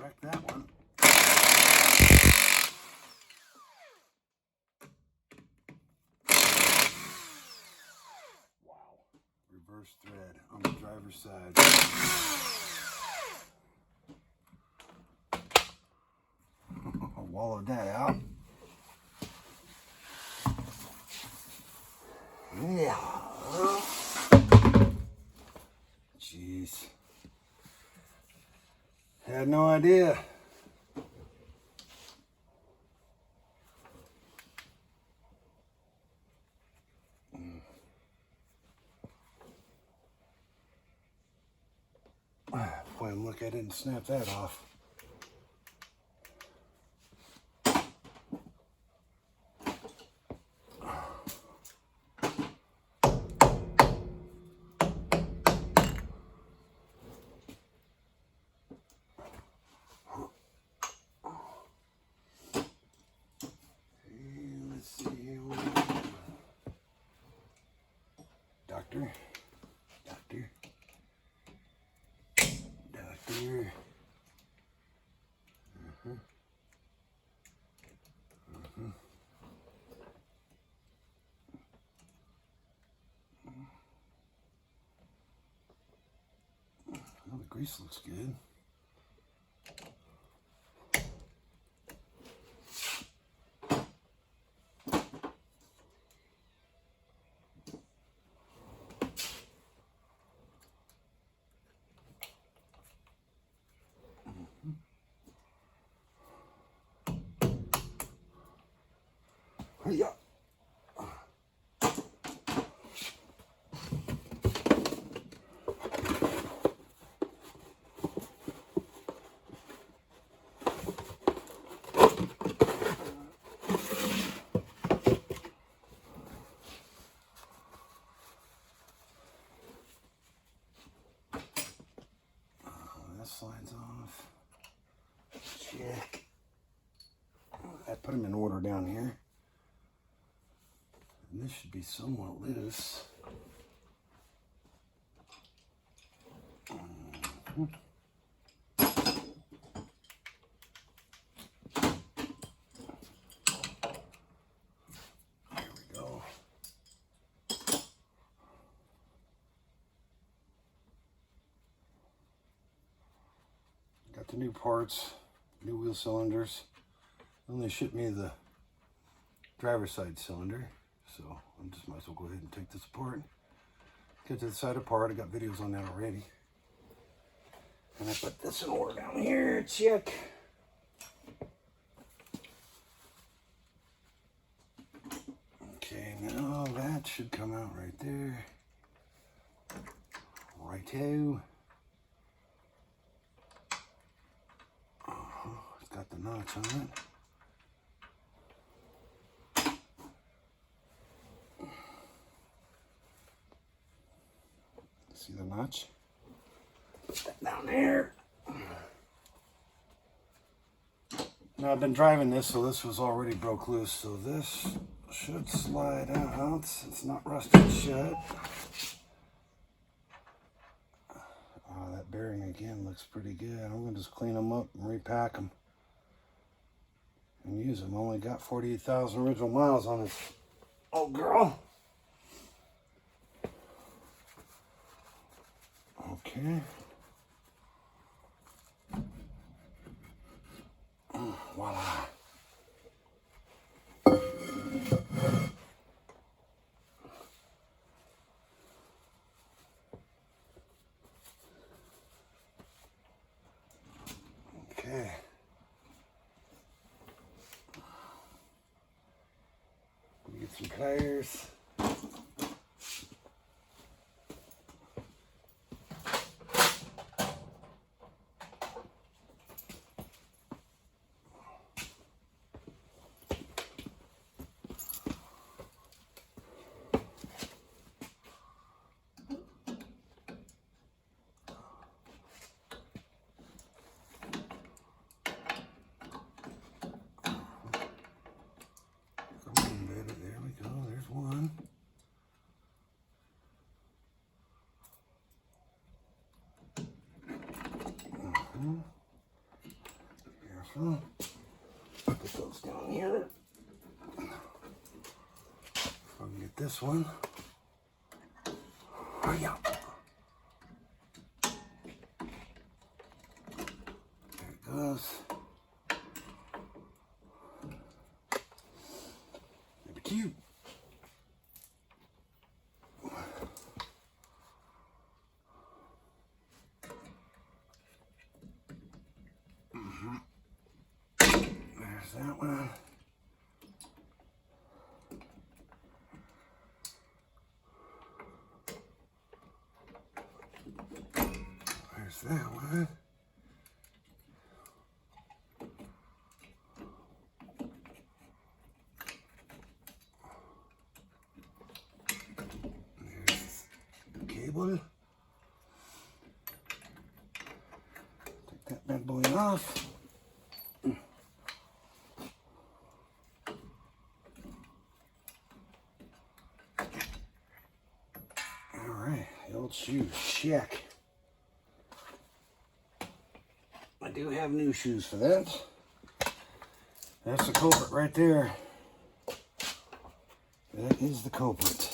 Crack that one. Wow. Reverse thread on the driver's side. I'll wallow that out. Yeah. Jeez. Had no idea. Boy, look, I didn't snap that off. Let's see here. Doctor. Well, the grease looks good. Yeah. That slides off. Check. I put them in order down here. And this should be somewhat loose. There we go. Got the new parts, new wheel cylinders. Then they shipped me the driver's side cylinder. So I just might as well go ahead and take this apart. Get to the side apart. I got videos on that already. And I put this in order down here. Check. Okay, now that should come out right there. Righto. It's got the notch on it. See the notch? Put that down there. Now I've been driving this, so this was already broke loose. So this should slide out. It's not rusted shut. Oh, that bearing again looks pretty good. I'm gonna just clean them up and repack them and use them. Only got 48,000 original miles on this old girl. Okay. Voila. Okay. Get some pliers. So, put those down here. I'll get this one. Oh yeah. There it goes. Maybe cute. There's that one. There's that one. There's the cable. Take that bad boy off. Alright, the old shoes, check. I do have new shoes for that. That's the culprit right there. That is the culprit.